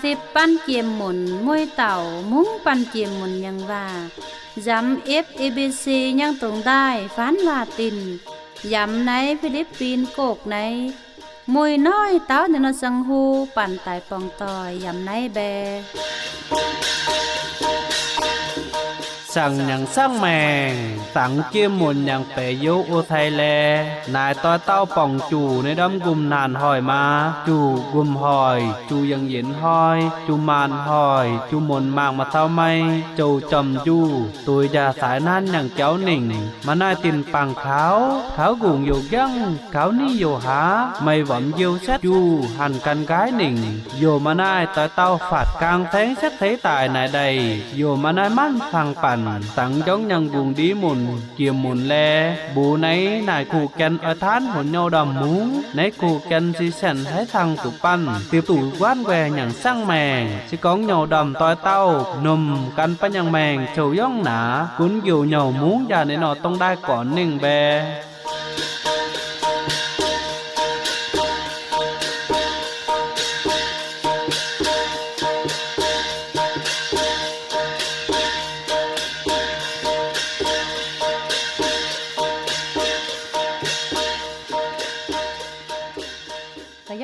สิบปั้นเกียมหมุนมวยเต่ามุ้งปั้นเกียมหมุนยังว่าย้ำ FABC ยังตรงได้ฟันว่าตินย้ำในฟิลิปปินส์โกกในมวยน้อยเต้าในนสังหูปั่นตายปองตอยย้ำในแบสั่งอย่างสร้างแมงสังเกียมหมุนอย่างเปยโยโอไทยแลนายต้อยเต้าป่องจู่ในดำกุมนานหอยมาจู่กุมหอยจู่ยังเย็นหอยจู่มานหอยจู่หมุนมากมาเท่าไม่จู่จอมจู่ตัวยาสายนั้นอย่างเจ้าหนิ่งมาหน้าตินปังเขากุงอยู่ยังเขานี่อยู่หาไม่หวังเยียวเช็ดจู่หันกันกายหนิ่งโยมาหน้าต้อยเต้าฝาดกลางแทงเช็ดไทตายนายใดโยมาหน้ามั่นฟังปั่นสังจ้องยังกุงดีหมุนเกี่ยมหมุนแลบูในนายคู่แกนอทานหนเยาดำมุงในคู่แกนสิแสนให้ทางตุปั้นเตียบตู่ว่านแวอย่างสร้างแมงสิก้องเยาดำต้อยเต้านมกันปัญญังแมงเฉาย่องหนากุนอยู่เยามุงอย่าในนอต้องได้ก่อนหนึ่งแบ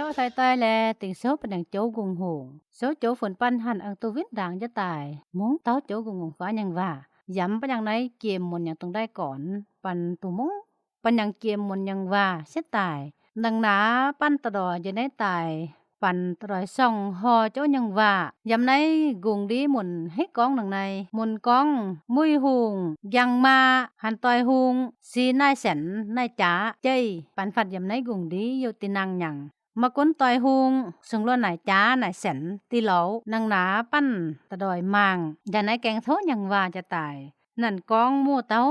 ย่อใส่ใต้แลติงโซเป็นอย่างโจกุงหงโซโจฝนปั้นหันอังตัววิทด่างจะตายมุงเต้าโจกุงหงฟ้ายังว่าย้ำเป็นอย่างไหนเกมมนอย่างต้องได้ก่อนปันตุมุงปันอย่างเกมมนยังว่าเสียตายดังหนาปั้นตะดออยู่ในตายปันตะดอยส่องหอโจยังว่าย้ำในกุงดีหมุนให้กองดังในหมุนกองมุยหุงยังมาหันตอยหุงสีนายแสนนายจ๋าเจ้ยปันฝัดย้ำในกุงดีอยู่ตินางหยังมาก้นต่อยหุงสึงล้วนไหนจ้าไหนแสนตีเหลานางหนาปั้นตะดอยมางอย่าไหนแกงโทยังว่าจะตายนั่นกองหมู่เต้า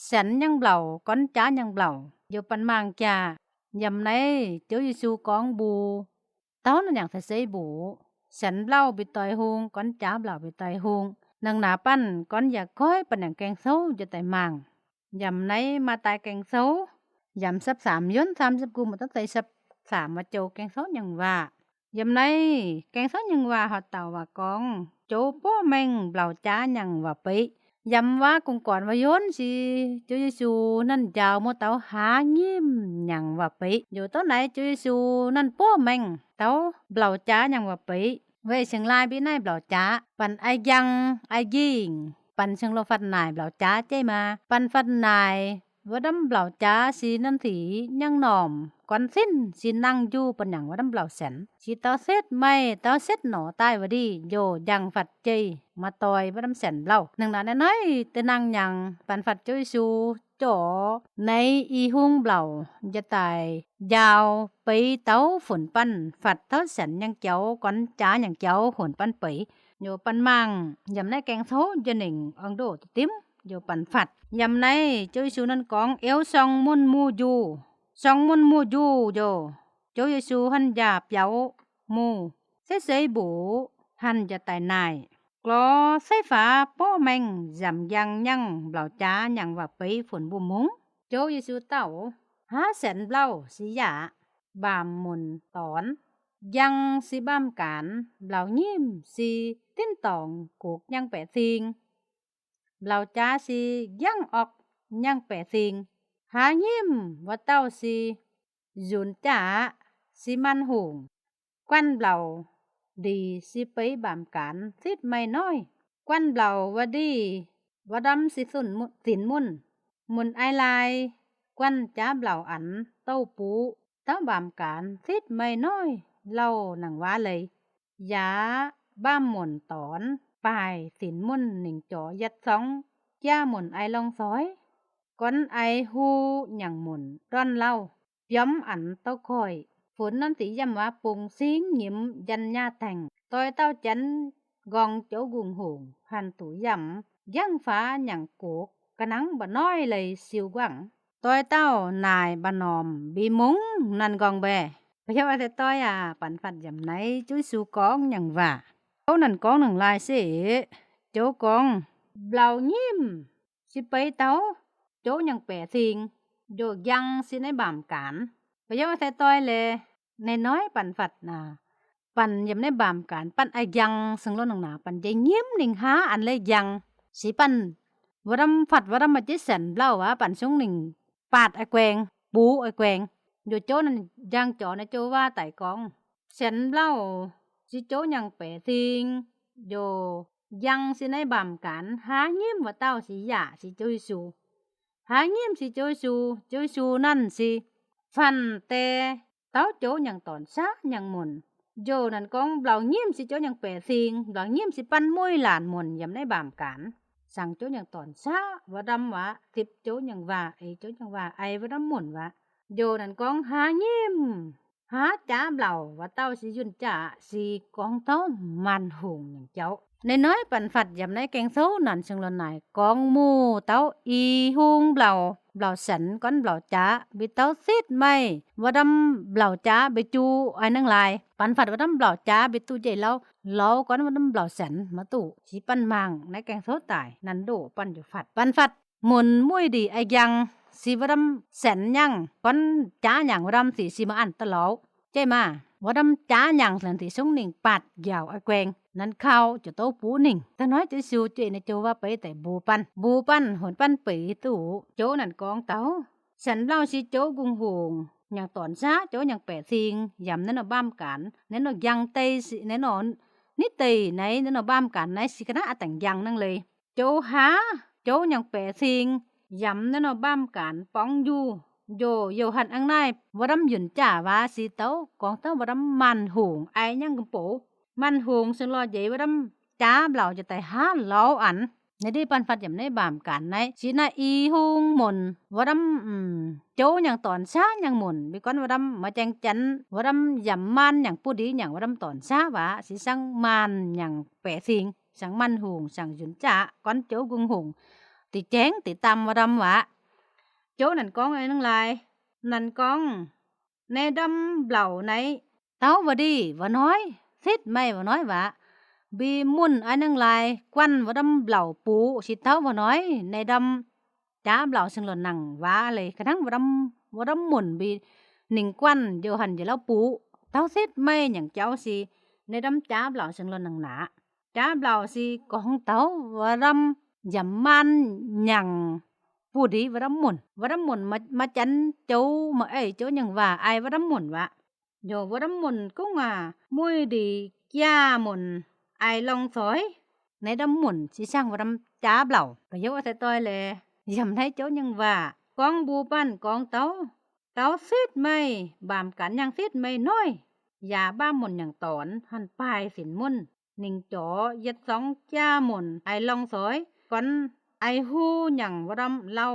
แสนยังเบลาก้อนจ้ายังเบลาอยู่ปันมางจ้ายำไหนเจ้ายิสูกองบูเต้านั่นอย่างทะเสยบูแสนเบลาบิต่อยหุงก้อนจ้าเบลาบิต่อยหุงนางหนาปั้นก้อนอยากก้อยปันอย่างแกงโซจะตายมางยำไหนมาตายแกงโซยำซับ3ย้น30กุมตั้งแต่ซับ3มาโจแกงซอยังว่ายำในแกงซอยังว่าหอเต่าว่ากองโจป้อแมงเบลาจ้ายังว่าปิยำว่ากุงก่อนว่าย้นสิเจ้าเยซูนั่นยาวมอเต่าหายิ้มยังว่าปิอยู่ต้นไหนเจ้าเยซูนั่นป้อแมงเต่าเบลาจ้ายังว่าปิเว้ยเชียงรายพี่นายเบลาจ้าปันไอยังไอยิงปันเชียงโลฟัดนายเบลาจ้าใจมาปันฟัดนายว่าดำเบลาจ้าสีนั่นถียังหนอมก่อนสิ้นสินั่งอยู่ปัญญังว่าดำเบลาแสนสิเต้าเซ็ดไม่เต้าเซ็ดหนอใต้วดีโยยังฝัดเจมาตอยว่าดำแสนเบลาหนึ่งหนาน้อยแต่นั่งยังปันฝัดจุยชูจ่อในอีหุงเบลาจะตายยาวไปเต้าฝนปั้นฝัดเต้าแสนยังเจ้าก่อนจ้ายังเจ้าฝนปั้นไปโยปันมังยำในแกงโซจะหนึ่งอังโดติ้มโยปันฝัดยำในจุยชูนั่นกองเอวซองมุนมูยูสองมุนมูยูโยโจเยซูหันยาบเยามูเสยบูหันจะตายนายกลอไฟฟ้าป้อแมงจำยังเบลาจ้ายังว่าไปฝนบุมุงโจเยซูเต้า5แสนเบลาสิยาบามมุนตอนยังสิบ้ามการเบลายิ้มสิติ้นตองกุกยังแปะซิงเบลาจ้าสิยังออกยังแปะซิงหายิ้มว่าเต้าสิยุนจ้าสิมันหุงกวันเบลาดีสิไปบามการสิดไม่น้อยกวันเบลาว่าดีว่าดำสิสุนสินมุนไอลายกวันจ้าเบลาอันเต้าปูเต้าบามการสิดไม่น้อยเล่าหนังว่าเลยยาบ้ามหมุนตอนปลายสินมุนหนึ่งจ่อยัด2ย่าหมุนไอลองซอยก้อนไอหูหยังหมุนร่อนเล่าย้อมอันเต้าคอยฝนนั้นสิย้ำว่าปุงซิงหยิมยันญาแต่งต้อยเต้าจันกองโจกุงหงหันตุย้ำยังฟ้าหยังโกกกะนังบ่น้อยเลยสิวกวังต้อยเต้านายบะนอมบีมุงนันกองแบพะยาว่าแต่ต้อยปันฟัดย้ำไหนจุยสู่กองหยังว่าเอานั่นกองหนึ่งลายสิโจกองเบลายิ้มสิไปเต้าโจยังแปะซิงโยยังสิในบามการพะยาว่าแต่ต้อยเลยในน้อยปันฝัด ปันยำในบามการปันไอยังซึ่งล้นหนังหนาปันใจเงียบหนิงหาอันเลยยังสีปันวรำฝัดวรำมาจิสันเล่าว่าปันช่วงหนึ่งปาดไอแกวงปูไอแกวงอยู่โจ้นั่นยังจ่อในโจว่าไต่กองฉันเล่าสิโจ้ยังเป๋ทิงโยยังสิในบามการหาเงียบว่าเต้าสิหยาสิโจยสูหาเงียบสิโจยสูนั่นสิฟันเตเต้าโจ้ยังตอนซะยังหมุนโยนั่นกองเบลาเงียบสิโจ้ยังเป๋ทิงเบลาเงียบสิปั้นมวยหลานหมุนยำในบามการสั่งโจ้ยังตอนซะว่าดำว่าทิบโจ้ยังว่าไอโจ้ยังว่าไอว่าดำหมุนว่าโยนั่นกองหาเงียบหาจ้าเบลาว่าเต้าสิยุนจ่าสิกองเต้ามันหงอย่างเจ้าในน้อยปันฝัดยำในแกงโซ่นั่นซึ่งละไหนกองหมูเต้าอีหงเบลาสันก้อนเบลาจ้าบิเต้าซิดไม่ว่าดำเบลาจ้าไปจูไอ้นั่งลายปันฝัดว่าดำเบลาจ้าไปตู้ใจเล้าก้อนว่าดำเบลาสันมาตู้สีปันมังในแกงโซ่ตายนันโดปันอยู่ฝัดปันฝัดหมุนมุ้ยดีไอยังสีว่าดำแสนยังก้อนจ้าอย่างว่าดำสีมาอันตะเล้าใจมาว่าดำจ้าอย่างสันติส่งหนิงปัดยาวไอแกวงนั้นเข้าจะโตปูหนิงแต่น้อยจะสูเจในโจว่าไปแต่บูปันหนปันปีตู่โจนั่นกองเต้าฉันเล่าสิโจกุงหงอย่างตอนช้าโจอย่างแปดทิงยำนั่นเอาบ้ามกันนั่นเอายังเตยสินั่นเอานิตีไหนนั่นเอาบ้ามกันไหนสิคณะแต่งยังนั่งเลยโจหาโจอย่างแปดทิงยำนั่นเอาบ้ามกันป้องโยหันอังนายว่าดำหยุนจ่าว่าสิเต้ากองเต้าว่าดำมันหงไอยังกุมโปมันหงซึ่งรอใหญ่ว่าดำจ้าเบลาจะแต่ห้าเล้าอันในที่ปันฟัดอย่างในบามกันในชีนาอีหงหมุนว่าดำโจอย่างตอนช้าอย่างหมุนบิกอนว่าดำมาแจงจันว่าดำยำมันอย่างผู้ดีอย่างว่าดำตอนช้าว่าสิสังมันอย่างแปะสิงสังมันหงสังหยุนจ่าก้อนโจกุงหงติแจ้งติตำว่าดำว่าโจนั่นกองไอ้นั่งลายนั่นกองในดำเบลาในเต้าว่าดีว่าน้อยซิดไม่ว่าน้อยว่าบีมุ่นไอ้นั่งลายควันว่าดำเบลาปูสิเต้าว่าน้อยในดำจ้าเบลาซึ่งหล่นหนังว่าเลยกระทั่งว่าดำหมุนบีหนิงควันโยหันจะเล่าปูเต้าซิดไม่อย่างเจ้าสิในดำจ้าเบลาซึ่งหล่นหนังหนาจ้าเบลาสิกองเต้าว่าดำยำมันอย่างผู้ดีว่าดำหมุนมาจันโจมาไอโจอย่างว่าไอว่าดำหมุนว่าโยว่าดำหมุนก็งามุ้ยดีย่าหมุนไอลองสอยในดำหมุนสิช่างว่าดำจ้าเบลาประโยชน์ใส่ต้อยเลยยำให้โจอย่างว่ากองบูปั้นกองเต้าซิดไม่บามกันอย่างซิดไม่น้อยอย่าบ้าหมุนอย่างตอนหันปลายสินมุนหนิงจ๋อยัดสองจ้าหมุนไอลองสอยก่อนไอหูอย่างว่าดำเล่า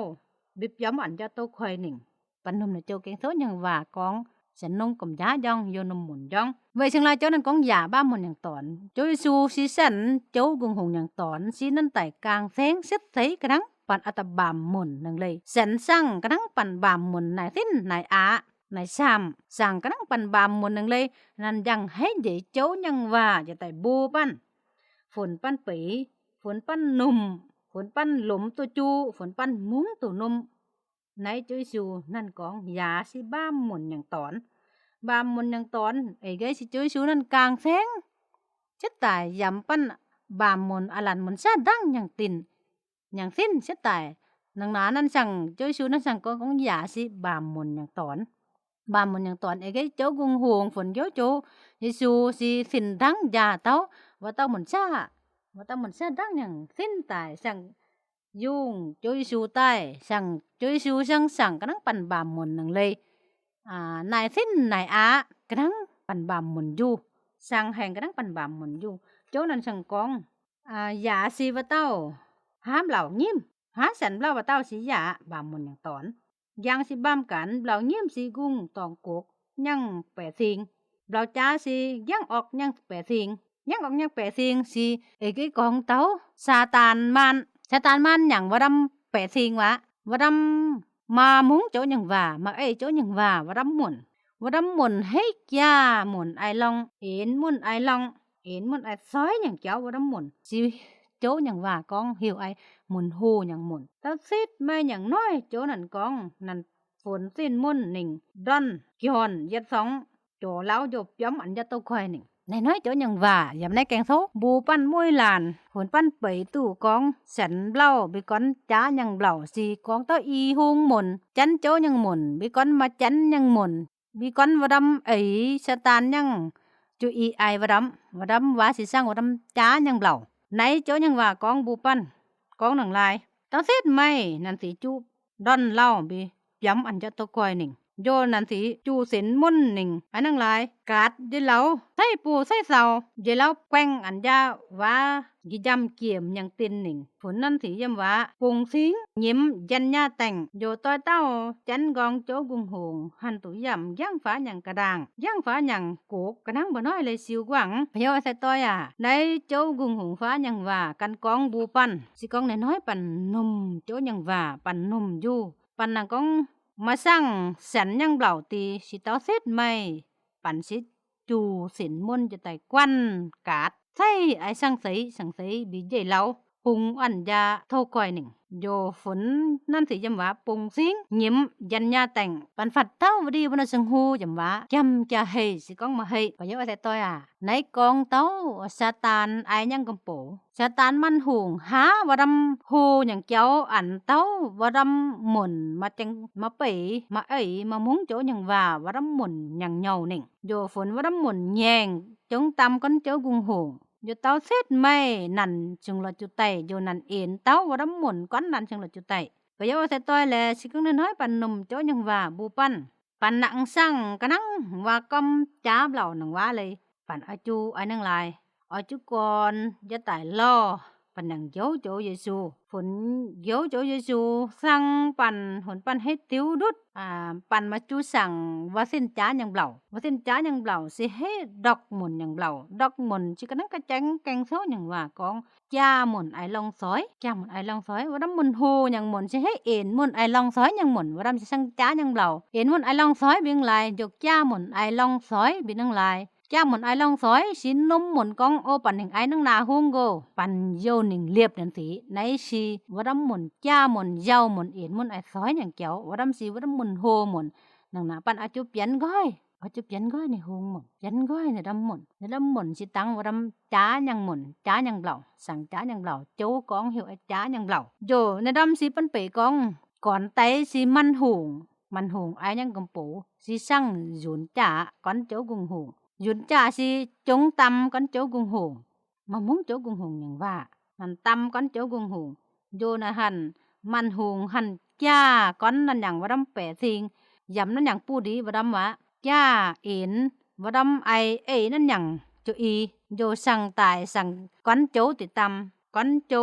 บิบย้ำอันจะโตคอยหนิงปันนมในโจเก่งโซอย่างว่ากองฉันนงกับยาย่องโยนมหมุนย่องเวชิงลายเจ้านั้นกองหยาบ้าหมุนอย่างตอนโจยซูซีสันโจกุงหงอย่างตอนซีนั่นไต่กลางแสงเซ็ตใสกระดังปันอัตบามหมุนนั่งเลยแสนสั่งกระดังปันบามหมุนนายสิ้นนายอา ในซ้ำสั่งกระดังปันบามหมุนนั่งเลยนั่นยังให้ใหญ่โจยังว่าจะไต่บูปั้นฝนปั้นปีฝนปั้นนุ่มฝนปั้นหลุมตัวจูฝนปั้นมุ้งตัวนุ่มในโจยซูนั่นกองยาสิบ้าหมุนอย่างตอนบามหมุนอย่างตอนไอ้ไงสิโจยซูนั่นกลางแสงchết tài dám pan bàm mồn alan mồn sa đăng nhang tin nhang tin chết tài nang ná nan sang chơi su nan sang có giả si bàm mồn nhang tòn ấy cái chỗ gung huồng phun chỗ chỗ Giêsu si xin đăng giả tao và tao mồn sa đăng nhang tin tài sang dung chỗ Giêsu tài sang chỗ Giêsu sang cái nang pan bàm mồn nang lê nài tin nài á cái nang pan bàm mồn du sang hàng cái đắng bành bàm mình du chỗ nên sang con dạ si và tao hám lão nhiêm há sẵn lão và tao si dạ bàm mình nhang tòn giang si bam cảnh lão nhiêm si gung tòn cuộc nhang bẻ thiền lão cha si giang ọt nhang bẻ thiền si ấy cái con tao sa tàn man nhang và đâm bẻ thiền và đâm mà muốn chỗ nhang mà ấy chỗ nhang và đâm muộnว่าดำหมุนให้จ้าหมุนไอลองเอ็นหมุนไอลองเอ็นหมุนไอซอยอย่างเจ้าว่าดำหมุนสิโจอย่างว่ากองหิวไอหมุนหูอย่างหมุนแต่ซิดไม่อย่างน้อยโจนั่นกองนั่นฝนสิ้นมุนหนิงดอนกิฮอนยัดสองโจเล้าโยบย้อมอันยัดเต้าควายหนิง ในน้อยโจยังว่ายำในแกงโซบูปั้นมวยหลานฝนปั้นเปยตู้กองแสนเบล่าบิก้อนจ้ายังเบล่าสีกองเต้าอีฮงหม่นจันโจยังหม่นบิก้อนมาจันยังหม่นบิก้อนวดำสตานยังจูอีไอวดำว่าสิสร้างวดำจ้ายังเบล่าในโจยังว่ากองบูปั้นกองหนังลายเต้าเซ็ดไม่นั่นสิจูดอนเล่าบิย้ำอันจะตะกอยหนิงโยนันสิจูเสินมุ่นหนิงอันนังหลายกาดเยเหลาใส่ปูใส่เสาเยเหลาแกว้งอันยาว่ายิยำเกี่ยมยังตินหนิงฝนนันสิยำว่าปุงสิงยิ้มยันญาแต่งโยต้อยเต้าจันกองโจกุงหงหันตุยำย่างฟ้ายังกระด่างย่างฟ้ายังโกกกระนังบ่น้อยเลยสิวกวังพยอใส่ต้อยในโจกุงหงฟ้ายังว่ากันกองบูปันสิกองน้อยๆปันนุ่มโจยังว่าปันนุ่มอยู่ปันนังกองมาสั่งสันยังเบล่าตีสิเต้าเซ็ดไม่ปันสิจูสินมนจะไต่กวันกาดใส่ไอ้สังสีบิเจเหลาปุงอันยาโทก้อยหนึ่งโยฝนนั่นสิจำว่าปุงสิงยิ้มยันญาแต่งปันฝัดเต้าดีวันสังหูจำว่าจำจะให้สิกองมาให้ก็เยอะแต่ต้อยในกองเต้าซาตานไอ้ยังกำโปซาตานมันหุงหาวดำหูอย่างเจ้าอันเต้าวดำหมุนมาจังมาเป๋มามามุ้งโจอย่างว่าวดำหมุนอย่างเหยาหนึ่งโยฝนวดำหมุนแยงจงตำก้นเจ้ากุงหงโยเต้าเซ็ดไม่นั่นจึงละจุไตโยนั่นเอ็นเต้าวดำหมุนก้อนนั่นจึงละจุไตก็เยอะแต่ต้อยแลสิกองน้อยปันนมโจอย่างว่าบูปันปันนังสั่งกะนังว่ากำจ้าเหล่านังว่าเลยปันอาจูไอ้นังลายอาจุก่อนจะตายล่อปันนังเยาโจเยซูฝนเยาโจเยซูสั่งปันหนปันให้ติวดุดปันมาจูสั่งว่าเส้นจ้าอย่างเบล่าว่าเส้นจ้าอย่างเบล่าสิให้ดอกหมุนอย่างเบล่าดอกหมุนสิกะนังกะแจงแกงโซอย่างว่ากองจ้าหมุนไอลองซ้อยจ้าหมุนไอลองซ้อยว่าดำหมุนโฮอย่างหมุนสิให้เอ็นหมุนไอลองซ้อยอย่างหมุนว่าดำสิสั่งจ้าอย่างเบล่าเอ็นหมุนไอลองซ้อยบิงลายยกจ้าหมุนไอลองซ้อยบินังลายจ้าหมุนไอลองซ้อยสินมหมุนกองโอปันแห่งไอนังนาฮงโกปันโยหนึ่งเรียบนั่นสิในสิว่าดำหมุนจ้าหมุนเยาหมุนเอ็นหมุนไอซ้อยอย่างเกี่ยวว่าดำสิว่าดำหมุนโฮหมุนนังนาปันอาจุเปลี่ยนก้อยอาจุเปลี่ยนก้อยในฮงหมุนเปลี่ยนก้อยในดำหมุนในดำหมุนสิตังว่าดำจ้าอย่างหมุนจ้าอย่างเบล่าสั่งจ้าอย่างเบล่าโจกองเหี่ยวไอจ้าอย่างเบล่าโยในดำสิปันเปกองก่อนไตสิมันหงไอยังกำปูสิสั่งหยุนจ้าก่อนโจกุงหงหยุนจ้าสิจงตำก้อนโจกุงหงมามุ้งโจกุงหงอย่างว่าหันตำก้อนโจกุงหงโยนะหันมันหงหันจ้าก้อนนั่นอย่างว่าดำแปะสิงยำนั่นอย่างปูดีว่าดำวะจ้าเอ็นว่าดำไอนั่นอย่างโจอีโยสั่งตายสั่งก้อนโจติตำก้อนโจ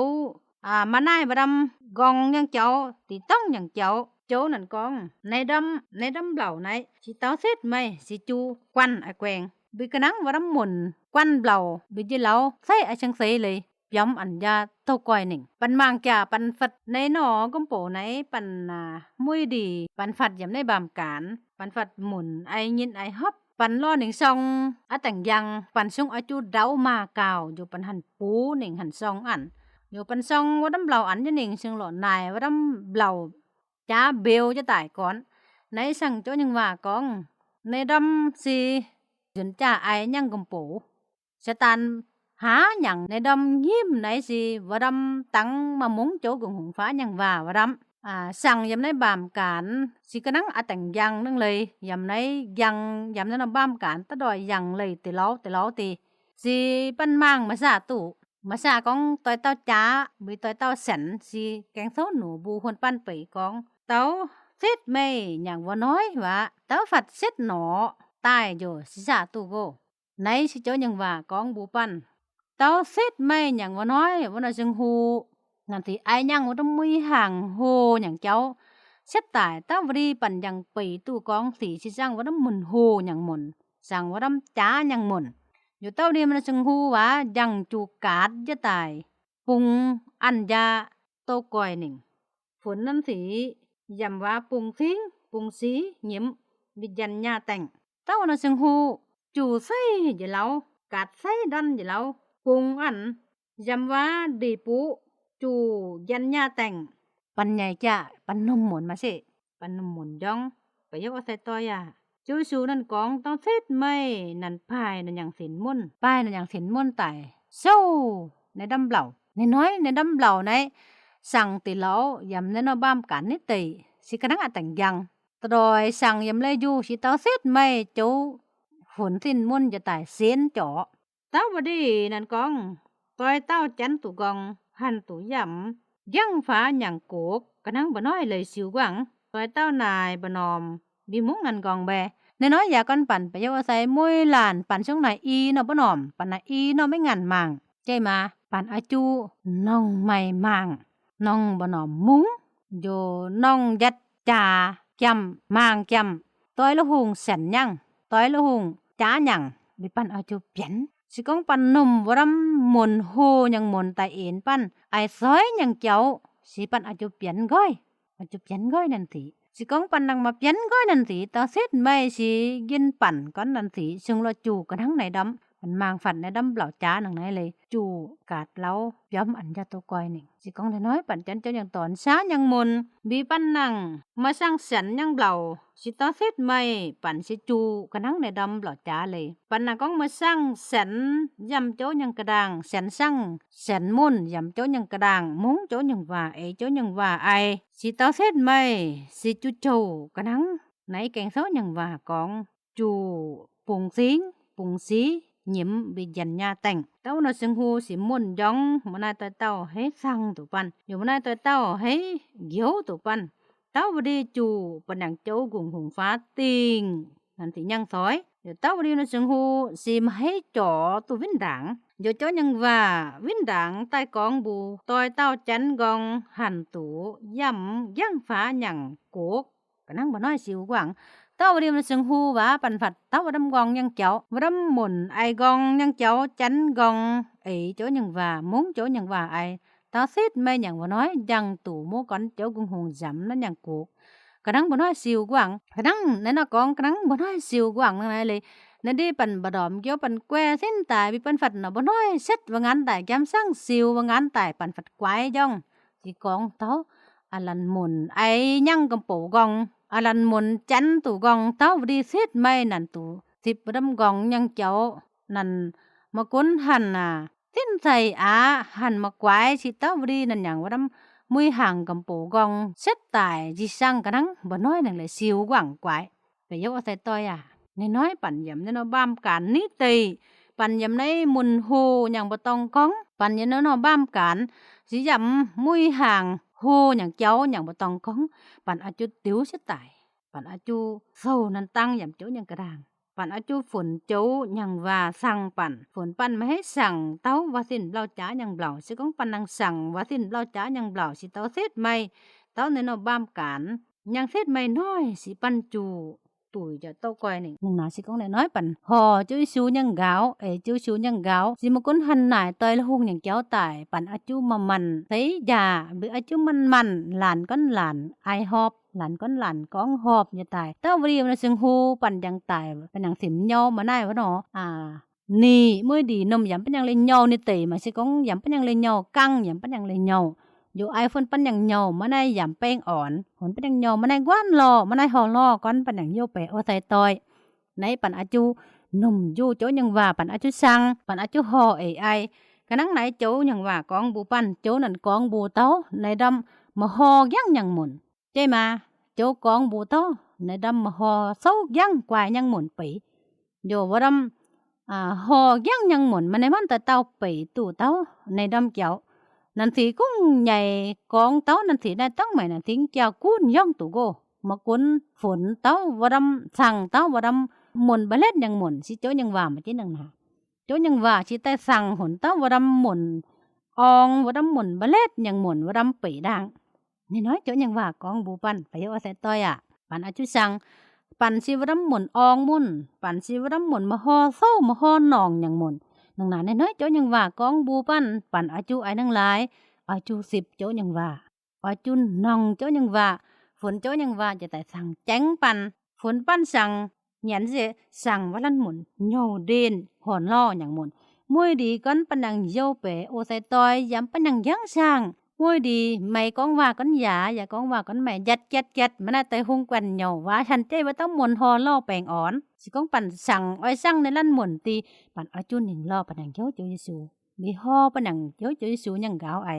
มาได้ว่าดำกองอย่างเจ้าติต้องอย่างเจ้าโจนั่นกองในดำเหล่าไหนสิเต้าเซ็ดไหมสิจูกวันไอแกวงบิกะนังว่าดำหมุนกวันเบล่าบิจิเหลาใส่ไอชังเสเลยย้ำอันยาเต้าก้อยหนึ่งปันมางจ่าปันฟัดในหนอกำโปไหนปันมุยดีปันฟัดยำในบามการปันฟัดหมุนไอยินไอฮอบปันล่อหนึ่งซองแต่งยังปันซุงอาจูเดามาเก่าอยู่ปันหันปูหนึ่งหันซองอันอยู่ปันซองว่าดำเบล่าอันจะหนึ่งซึ่งหล่อนายว่าดำเบล่าจ้าเบลจะตายก่อนในสั่งโจยังว่ากองในดำสิจนจ้าไอยังกำปูสตานหาอย่างในดำยิ้มไหนสิว่าดำตั้งมามุ้งโจกุงหงฟ้ายังว่าดำสั่งยำในบามการสิกะนังแต่งยังนึงเลยยำในยังยำในบามการตะดอยยังเลยติเล้าติสิปันมางมาซาตุมาซากองต้อยเต้าจ้าบิต้อยเต้าแสนสิแกงโซหนูบูคนปั้นไปกองเต้าเซ็ดไม่อย่างว่าน้อยว่าเต้าฝัดเซ็ดหนอตายอยู่สิซาตุโกในสิโจยังว่ากองบูปั้นเต้าเซ็ดไม่อย่างว่าน้อยว่าน่ะจึงฮูนั่นที่ไอยังว่าต้องมีห่างโฮอย่างเจ้าเซ็ดตายเต้าบรีปันยังปีตู้กองสีสิจังว่าต้องหมุนโฮอย่างหมุนสั่งว่าต้องจ้าอย่างหมุนอยู่เต้าเดียมันจึงฮูว่ายังจูกาดจะตายปุงอันยาโตก้อยหนึ่งฝนนั้นสียำว่าปุงสิงปุงสียิ้มวิญญาณญาแต่งเต้านั้นจึงฮูจูใส่อย่าเล่ากาดใส่ดันอย่าเล่าปุงอันยำว่าดีปุจูยันญาแต่งปันใหญ่จ้ะปันนมหมุนมาสิปันนมหมุนย่องไปยกเอาใส่ต้อย จูสูนั่นกองต้องเฮ็ดไม่นั่นพายนั่นอย่างสินมุ่นป้ายนั่นอย่างสินมุ่นตายโซในดำเหล่าน้อยในดำเหล่าในสั่งติเหลายำในนบ้ามกันนิติสิกระนังอะแต่งยังตรอยสั่งยำเลยอยู่สิเต้าเฮ็ดไม่จูฝนสินมุ่นจะตายเสียนเจาะเต้าบ่ดีนั่นกองต้อยเต้าจันตุกองหันตุยำยังฟ้าหยังโกกกระนังบ่น้อยเลยสิวกวังต้อยเต้านายบ่นอมบิมุงนันกองแบน้อยๆอย่าก่อนปั่นไปเยาอาศัยมวยหลานปั่นช่วงไหนอีเนาะบ่นอมปั่นน่ะอีเนาะไม่งันมังใจมาปั่นอาจูน้องไม่มังน้องบ่นอมมุงโยน้องยัดจาจำมังจำต้อยละหุงแสนยังต้อยละหุงจ้ายังบิปั่นอาจูเปลี่ยนสิกองปั่นนมวรำหมุนโฮยังหมุนตาเอ็นปั่นไอ้ซอยยังเจ้าสิปั่นอาจูเปลี่ยนก้อยอาจูเปลี่ยนก้อยนั่นติสิกองปั่นดังมาเปลี่ยนก้อยนั่นติตาเซ็ดไม่สิยินปั่นก้อนนั่นติซึ่งเราจูกันทั้งในดำมันมางฝันในดำเปล่าจ้าหนังไหนเลยจูกาดเล้าย้อมอันยาตัวก้อยนี่สิกองน้อยปั่นจันเจ้าอย่างตอนช้ายังมุนบีปั่นนั่งมาสร้างสันยังเปล่าสิตาเซ็ดไม่ปั่นสิจูกันทั้งในดำเปล่าจ้าเลยปั่นน่ะกองมาสร้างสันยำโจ้ยังกระด่างสันสั่งสันมุนยำโจ้ยังกระด่างมุ้งโจ้ยังว่าโจ้ยังว่าไอสิตาเซ็ดไม่สิจูโจกันทั้งไหนแกงเซ้ายังว่ากองจูปุงซิงปุงซีnhiễm bị dần nhà tành tao nó sưng hu xỉ muôn giống mà nay tao hết sang tụ pan dù mà nay tao hết giấu tụ pan tao vừa đi chù pan đằng châu cùng hùng phá tiền làm thì nhân sói rồi tao vừa đi nó sưng hu xỉ mà hết chỗ tụ vinh đảng rồi cho nhân và vinh đảng tay con bù tôi tao chắn gong hành tụ dầm giăng phá nhằng cuộc cái năng mà nói xỉu quảngเต้าเรียมซึ่งฮู้ว่าปันผัดเต้าดำกองยังเจ้าดำหมุนไอกองยังเจ้าจันกองโจยังว่ามุ้งโจยังว่าไอเต้าเฮ็ดไม่หยังบ่น้อยยังตู่โมก่อนเจ้ากุงหงจำนั้นหยังกูกระดังบ่น้อยสิวกว่างกระดังนั่นน่ะกองกระดังบ่น้อยสิวกว่างนั่นไหนเลยนั่นดิปันบ่ดอมเกี่ยวปันแกวเส้นตายบิปันผัดน่ะบ่น้อยเซ็ดว่างานตายจำสั่งสิวว่างานตายปันผัดควายจ้องสิกองเต้าอันลันหมุนไอยังกำปูกองอาลันมุนจันตู่กองเต้าดีเซ็ดไม่นั่นตู่สิบดำกองยังเจ้านั่นมากุนหันน่ะสิ้นใส่หันมากวายสิเต้าดีนั่นอย่างว่าดำมุยห่างกำปูกองเซ็ดตายจิสั่งกระนังบ่น้อยนั่นเลยสิวกว่างกวายไปยกเอาใส่ต้อยน้อยปั่นยำในนบ้ามการนิติปั่นยำในมุนโฮอย่างบ่ต้องก้องปั่นยำในนบ้ามการสิยำมุยห่างโฮอย่างเจ้าอย่างบ่ต้องก้องปั่นอาจุติ๋วสิตายปั่นอาจุโซนั่นตั้งอย่างโจอย่างกระด่างปั่นอาจุฝนโจอย่างว่าสั่งปั่นฝนปั่นไม่ให้สั่งเต้าว่าสิ้นเล่าจ๋าอย่างเปล่าสิก้องปั่นนางสั่งว่าสิ้นเล่าจ๋าอย่างเปล่าสิเต้าเซ็ดไม่เต้าในนบ้ามการยังเซ็ดไม่น้อยสิปั่นจูtuổiจะโตก้อยนี่นึงน่ะสิก้องน้อยปั่นหอจุ้ยชูยังกาวจุ้ยชูยังกาวสิมาก้นหันหน่ายตอยละหุงอย่างเจ้าตายปั่นอาจุมันใส่ยาบิอาจุมันหลานก้อนหลานไอหอบหลานก้อนหลานก้องหอบอย่าตายเต้าบรีมันซึ่งฮูปั่นยังตายเป็นหยังสิมเหยามาได้วะเนาะนี่มื้อดีนมยำเป็นหยังเลยเหยานี่เตมาสิก้องยำเป็นหยังเลยเหยากังยำเป็นหยังเลยเหยาอยู่ไอฝนปันอย่างเหยามาได้ยำแป้งอ่อนฝนปันอย่างเหยามาได้กว้านลอมาได้หอลอก้อนปันอย่างโยเปโอใส่ตอยในปันอาจูนุ่มอยู่โจยังว่าปันอาจูสั่งปันอาจูหอไอกะนังไหนโจยังว่ากองบูปันโจนั่นกองบูเต้าในดำมาหอยังหมุนใจมาโจกองบูเต้าในดำมาหอเซายังกวายยังหมุนปีโยว่าดำหอยังหมุนมันในมันแต่เต้าปีตู่เต้าในดำเจ้านั่นสิกุ้งใหญ่กองเต้านั่นสิได้ตั้งใหม่นั่นทิ้งเจ้ากุ้นย่องตู่โกมากุนฝนเต้าว่าดำสั่งเต้าว่าดำหมุนบะเล็ดยังหมุนสิโจยังว่ามาที่นั่งหาโจยังว่าสิแต่สั่งหนเต้าว่าดำหมุนอองว่าดำหมุนบะเล็ดยังหมุนว่าดำปีดังนี่น้อยโจยังว่ากองบูปันไปเอาใส่ต้อยปันอาจุสั่งปันสิว่าดำหมุนอองมุนปันสิว่าดำหมุนมาหอเศร้ามาหอหนองยังหมุนนังหนาน้อยโจยังว่ากองบูปันปันอาจุไอนังหลายอาจุ10โจยังว่าอาจุนองโจยังว่าฝนโจยังว่าจะแต่สั่งแจ้งปันฝนปันสั่งเหยียนสิสั่งว่าลั่นหมุนโยเด่นหอนล่ออย่างหมุนมวยดีก้อนปันนังโยเปโอใส่ตอยย้ำปันนังยังช่าง มุ้ยดีไม่ก้องว่าก้อนอย่าก้องว่าก้อนไม่ยัดมันน่ะแต่หุงกวนเหนียวว่าฉันเจ้ว่าต้องหมุนฮอล่อแปลงอ่อนสิก้องปั่นสั่งอ้อยสั่งในลั่นหมุนตีปั่นอ้อยจุนหนึ่งล่อปั่นหนังเจ้าเจ้าเยซูมีฮอปั่นหนังเจ้าเยซูยังกาวไอ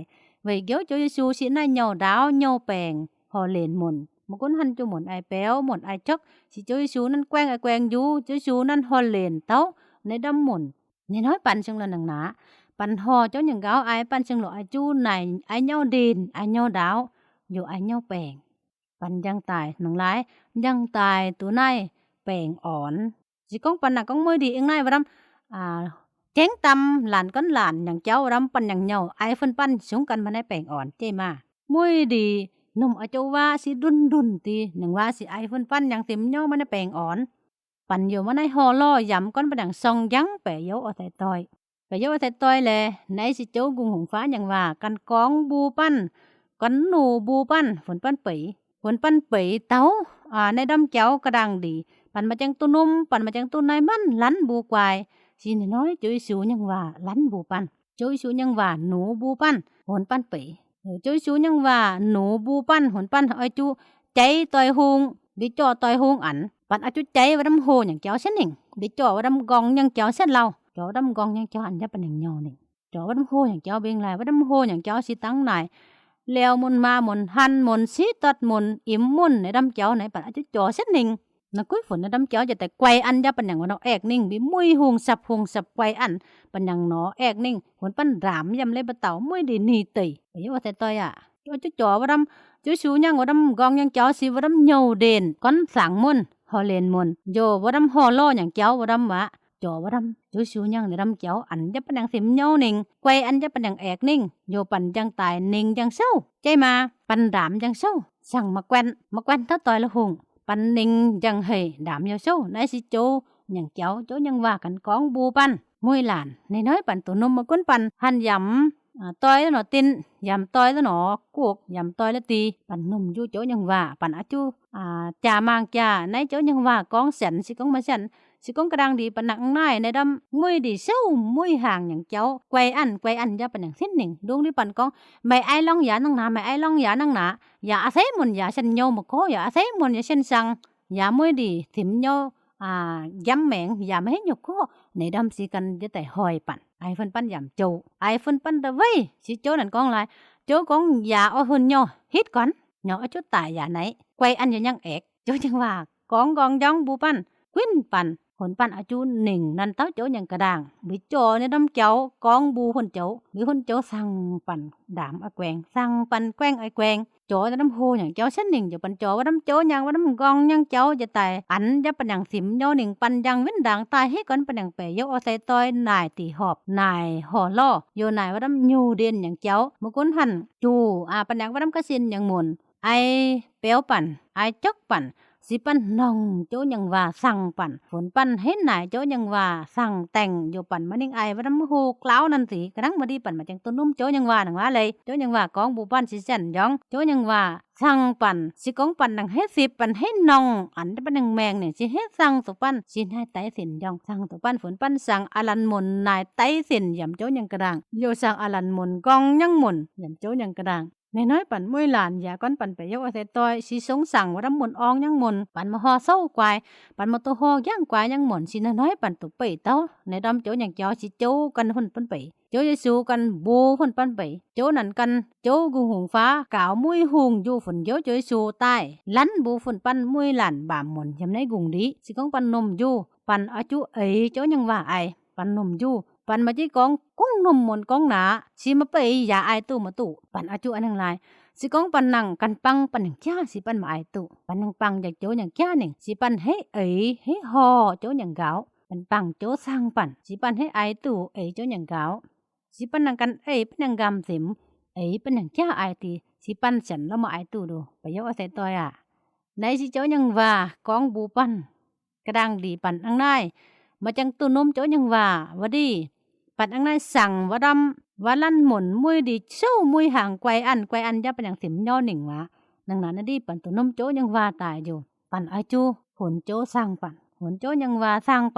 ไว้เจ้าเยซูสิน่าเหนียวดาวเหนียวแปลงฮอเลนหมุนmột con hân cho một ai béo một ai chắc chỉ cho Giêsu nên quen ai quen du cho Giêsu nên ho liền tấu nên đâm mồn nên nói pan xong là nằng nã pan ho cho những gáo ai pan xong lộ ai chu này ai nhau đền ai nhau đáo dù ai nhau bèn pan giang tài nằng lái giang tài tụi này bèn ổn chỉ con pan là con mới đi ứng này vào đâm chén tâm làn con làn nhằng cháu đâm pan nhằng nhau ai phân pan xuống căn pan này bèn ổn chê mà mới đi nôm ở châuว่าสิดุนตีหนึ่งว่าสิไอเฟินปั้นยังเต็มย่อมันได้แปลงอ่อนปั่นอยู่มันได้ฮอล่อยำก้อนประดังซองยังแปะเยาเอาใส่ตอยแปะเยาเอาใส่ตอยแลในสิโจ้กุงหงฟ้ายังว่ากันก้องบูปั้นกันหนูบูปั้นฝนปั้นปีเต้าในดำเจ้ากระดังดีปั่นมาจังตุนุ่มปั่นมาจังตุนายมันลันบูควายสิน้อยจุยสูยังว่าลันบูปั้นจุยสูยังว่าหนูบูปั้นฝนปั้นปีchú chú nhưng và nụ bu pan hồn pan hỏi chú cháy tỏi hung đi cho tỏi hung ảnh bạn chú cháy và đâm hồ những cháu xét hình đi cho và đâm gong những cháu xét lau cho đâm gong những cháu ảnh ra bên hình nhỏ này cho đâm hồ những cháu bên lại và đâm hồ những cháu xí tăng này leo môn ma môn han môn xí tật môn im môn này đâm cháu này bạn chú cho xét hình nó cuối phun nó đâm cháuจะแต่ quay ăn ra bênอย่างnó ẹt ninh bị mùi hung sập quay ăn bênอย่างnó ẹt ninh hồn pan rảm yam lên bên tàu mùi đi nì tỉ vậy mà tôi chú chó vào đâm chú chú nhang vào đâm gong nhang cháu xí vào đâm nhầu đền con sáng môn họ lên môn vô vào đâm họ lo nhang cháu vào đâm mà chó vào đâm chú chú nhang để đâm cháu ảnh ra bênอย่างxìm nhau ninh quay ăn ra bênอย่างẹt ninh vô pan giang tài ninh giang sâu chơi mà pan rảm giang sâu sang mà quen thất tôi là hùng pan ninh giang hề đảm nhau sâu nãy si chú nhang cháu chú nhang và cảnh con bu pan môi làn nên nói pan tụi nôm mà cuốn pan han dầm tôi nó tin dầm tôi nó cuộc dầm tôi là tì pan nôm chú chú nhang và pan chú cha mang cha nãy chú nhang và con sẵn si con mà sẵn si con cái đang đi pan nặng này này đâm môi đi sâu môi hàng nhang cháu quay ăn ra pan nhang xít nình đúng đi pan con mày ai long giả năng nà giả thế muốn giả sinh nhau mà có giả thế muốn giả sinh sang giả mới đi thím nhau dám mẹn giả mấy nhục có này đâm chỉ cần cho tại hồi bạn ai phân pan giảm châu ai phân pan đã vây chỉ chỗ này con lại chỗ con giả ở hơn nhau hít con nhỏ ở chỗ tại giả này quay ăn cho nhang ẹt chỗ chẳngว่าcon giống bu pan quyến pan hồn pan ở chỗ nình nên táo chỗ nhang cả đàng bị trò nên đâm cháu con bu hôn cháu sang pan đảm ở quen sang pan quen ai quen chỗ nó đâm hô nhang cháu xét nình cho pan chỗ và đâm chỗ nhang và đâm gong nhang cháu cho tài ảnh cho pan nhang xỉm nhau nình pan nhang vĩnh đàng tai hết con pan nhang bể dấu ở tay tôi nài tỉ họp nài hò lo vô nài và đâm nhu điên nhang cháu một cuốn hành chu pan nhang và đâm cá xin nhang muồn ai béo pan ai chốc pan si pan nong chỗ nhang và sang pan phun pan hết nài chỗ nhang và sang tèng vô pan mà ninh ai và đâm hô cláoนั่นสิกระดังมาดีpan mà chẳng tôn núm chỗ nhang và nằngว่าเลยchỗ nhang và con bu pan si sen giống chỗ nhang và sang pan si con pan nằng hết si pan hết nong ảnh pan nằng mèng này si hết sang tụ pan xin hai tay xin giống sang tụ pan phun pan sang alan mồn nài tay xin dầm chỗ nhangกระดังvô sang alan mồn con nhang mồn dầm chỗ nhangกระดังnày nói bạn môi làn và con bạn phải yêu thế tôi si sống sẵn và đâm mồn ong nhang mồn bạn mà ho sâu quài bạn mà tôi ho giang quài nhang mồn si nói bạn tụ bể tao này đâm chỗ nhang cho si chỗ cần hôn pan bể chỗ Giêsu cần bu hôn pan bể chỗ nằn cần chỗ gung hùng phá cạo mũi hùng du phần chỗ Giêsu tai lắn bu phần pan môi làn bảm mồn nhầm này gung đi si con pan nôm du pan ở chỗ ấy chỗ nhang và ai pan nôm du pan mà chỉ con nôm mồn con nã si mà bể giả ai tu mà tu pan ở chỗ anh hàng lại si con pan nằng cần păng pan nhang cha si pan mà ai tu pan nằng păngจากchỗ nhang cha nè si pan hết ấy hết ho chỗ nhang gạo pan păng chỗ sang pan si pan hết ai tu ấy chỗ nhang gạo si pan nằng cần ấy pan nằng gam sim ấy pan nhang cha ai thì si pan sẵnแล้วmà ai tu đồ bây giờ sẽ tôi này si chỗ nhang và con bu pan cái đang đi pan ăn này mà chẳng tu nôm chỗ nhang và đi pan ăn nàyสั่งvà đâm và lăn muộn mui đi sâu mui hàng quay ăn ra pan nhang xỉm nho nỉnh mà năng nãy nó đi pan tu nôm chỗ nhang và tại dù pan ai chu hồn chỗ sang pan hồn chỗ nhang và sang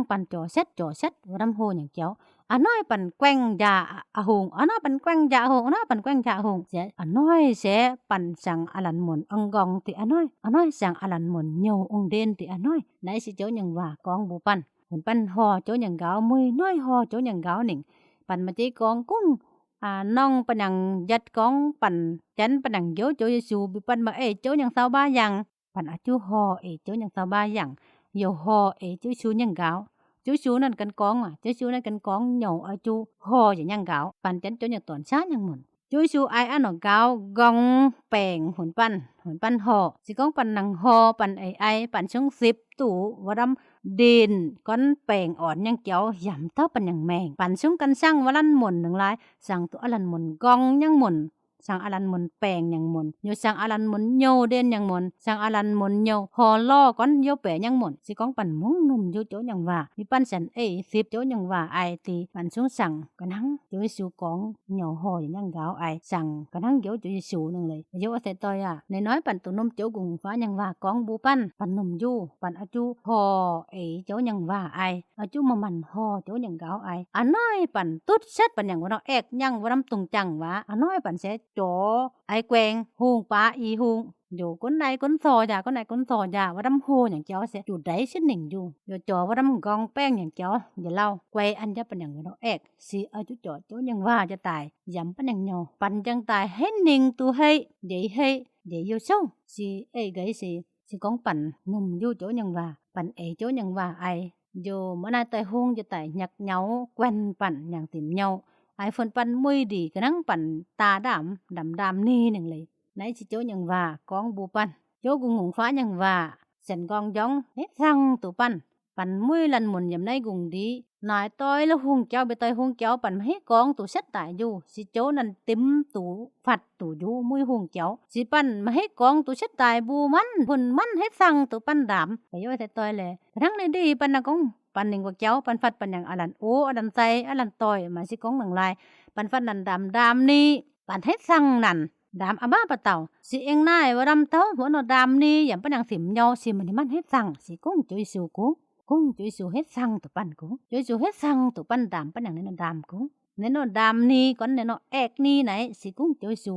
pan chỗ xét và đâm hồ nhang cháu อันน้อยปันแกว้งยาอะหงอันน้อยปันแกว้งยาหงอันน้อยปันแกว้งยาหงเสอันน้อยเสปันสังอลันหมนอังกองติอันน้อยสังอลันหมนโยองเดนติอันน้อยไหนสิเจ้าหยังว่ากองบูปันหุ่นปันฮอเจ้าหยังกาวมุยน้อยฮอเจ้าหยังกาวหนิงปันมาจิกองกุ้งน้องปันหยังยัดกองปันจันปันหยังโยโจเยซูบิปันมาเจ้าหยังซาวบาหยังปันอาจูฮอเจ้าหยังซาวบาหยังโยฮอเจ้าชูหยังกาวchú chúนั่นกันกองchúนั่นกันกองเหนียวchú hòอย่างยังกาวปันจันโจอย่างตอนช้ายังหมุนchú aiอันหนอกาวกองแปงหุ่นปันหอสิกองปันนังหอปันไอปันชง10ตู่วรำดินก้อนแปงอ่อนยังเกี่ยวยำเต้าปันยังแมงปันชงกันช่างวลันหมุนหนึ่งลายสั่งตัวอลันหมุนกองยังหมุนsang alan mun peng yang mun yo sang alan mun nyo den yang mun sang alan mun nyo ho lo kon yo pe yang mun si kong pan mung num yo chỗ yang wa mi pan san 10chỗ yang wa ai ti pan sung sang kanang yo su kong nyo ho yang gao ai sang kanang yo yo su nang le yo se toy ne nói pan tu num chỗ gung fa yang wa kong bu pan num yu pan a chu ho chỗ yang wa ai a chu ma man ho chỗ yang gao ai a noi pan tut set pan yang wa ek yang wa ram tung chang wa a noi pan se chỗ ai quen huông pa y huông dù con này con sò già con này con sò già và đâm hồอย่างเจ้าเสียอยู่ได้ชิ้นหนึ่งอยู่อยู่จ่อว่าđâmกองแป้งอย่างเจ้าอย่าเล่าแกวอันจะเป็นอย่างเราเอกสิเอาจุจ่อโจยังว่าจะตายย้ำเป็นอย่างโยปันจังตายให้หนึ่งตัวให้เดี๋ยวอยู่ซ่งสิไกสิกองปั่นนุ่มอยู่โจยังว่าปั่นโจยังว่าไออยู่เมื่อนาตายหุงจะตายหยักเหนียวแกวนปั่นอย่างติ่มเหนียวไอ้ฝนปันมุยดีกะนังปันตาดำนี่หนึ่งเลยไหนสิโจยังว่ากองบูปันโจกุงหงฟ้ายังว่าเส้นกองย้องเฮ็ดสั่งตุปันมุยลันหมุนยำในกุงดีนายต้อยแล้วหุงเจ้าไปต้อยหุงเจ้าปันให้กองตุเซ็ตตายอยู่สิโจนั่นติ๋มตุฟัดตุอยู่มุยหุงเจ้าสิปันมาให้กองตุเซ็ตตายบูมันพุ่นมันเฮ็ดสั่งตุปันดำไปย่อยแต่ต้อยแลทั้งในดีปันน่ะกงปันหนึ่งกว่าเจ้าปันฟัดปันอย่างอลันโออลันใจอลันต่อยมาสิกองหนังลายปันฟัดนันดำนี่ปันให้สั่งนั่นดำอาบ้าปะเต่าสิเองนายว่าดำเต้าหัวหนอดำนี่อย่างปันอย่างสิมยอสิมันให้สั่งสิกุ้งจุยสูกุ้งจุยสูเฮ็ดสั่งตุปันกุ้งจุยสูเฮ็ดสั่งตุปันดำปันอย่างนั้นดำกุ้งในนอดำนี่ก่อนในนอเอกนี่ไหนสิกุ้งจุยสู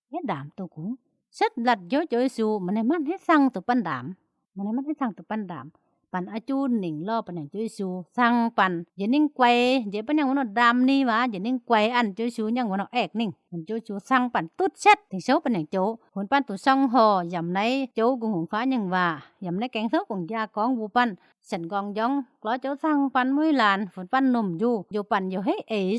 เฮ็ดดำตุกุ้งเสร็จหลัดโยจุยสูมันให้สั่งตุปันดำมันให้สั่งตุปันดำปันอาจูนหนิงล่อปันอย่างจุยสูสั่งปันอย่านิ่งไกวอย่าปันอย่างวันดำนี่วะอย่านิ่งไกวอันจุยสูอย่างวันเอกนิ่งมันจุยสูสั่งปันตุ๊ดเช็ดถึงโซปันอย่างโจผลปันตุซ่องห่อยำในโจกุงหงฟ้าอย่างว่ายำในแกงเท้าของยากองบูปันสันกองย้องกล้อโจสั่งปันมุ้ยลานฝนปันนมอยู่ปันอยู่ให้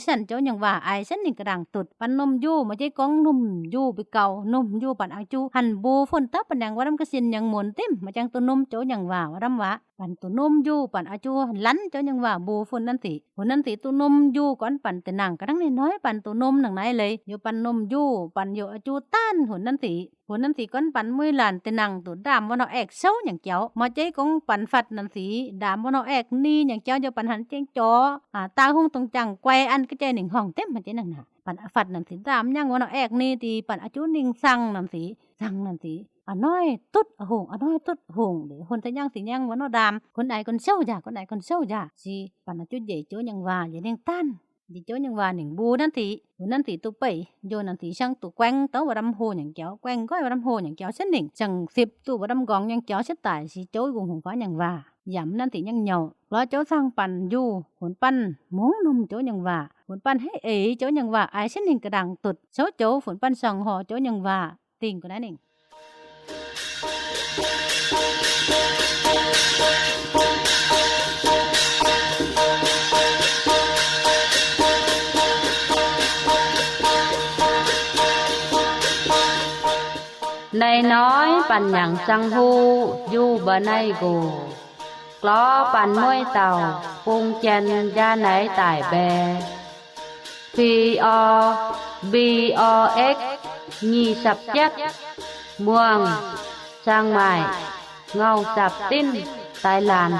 สันโจอย่างว่าไอสันนิ่งกระดังตุดปันนมอยู่มาใจกองนมอยู่ไปเก่านมอยู่ปันอาจูหันบูฝนตับปันอย่างว่าดำกระสินอย่างหมุนเต็มมาจังตัวนมโจอย่างว่าดำว่าปันตัวนมอยู่ปันอาจูลันโจอย่างว่าบูฝนนั่นสิตัวนมอยู่ก่อนปันแต่นางกระดังน้อยปันตัวนมหนังไหนเลยอยู่ปันนมอยู่ปันอยู่อาจูต้านหุ่นนั่นสิก้อนปันมุ้ยลานแต่นางตัวดำว่าเอกเซ้าอย่างเจ้ามาใจกงปันฟัดนั่นสิดำว่าเอกนี่อย่างเจ้าจะปันหันเจ้งจอตาห้องตรงจังแกวอันก็ใจหนึ่งห้องเต็มมันใจนั่นน่ะปันฟัดนั่นสิดำยังว่าเอกนี่ตีปันอาจูนิ่งสั่งนั่นสิน้อยตุ๊ดหงน้อยตุ๊ดหงเดี๋ยวคนจะย่างสิย่างว่าดำคนใดคนเซ้าจ้ะสิปันอาจูใหญ่โจยังว่าอย่าเลี้ยงตั้นดิโจยังว่าหนึ่งบูนั่นสิตุไปโยนั่นสิช่างตุแกงเต้าว่าดำโหอย่างเจ้าแกงก้อยว่าดำโหอย่างเจ้าเส้นหนึ่งจัง10ตุว่าดำกองอย่างเจ้าเส้นตายสิโจกุงหงฟ้าอย่างว่าย้ำนั่นสิยังเหนียวรอโจสร้างปันอยู่ผลปันมุ้งนุ่มโจยังว่าผลปันให้โจยังว่าไอเส้นหนึ่งกระดังตุดโซโจผลปันส่องหอโจยังว่าติ่งก็ได้หนึ่งในน้อยปันอย่างสังหูอยู่บ่ในกูกล้อปันม้วยเต่าปุงเจนยาไหนตายแบ POBOX งีสับยัดม่วงสร้างใหม่เงาสับติ้นตายลาน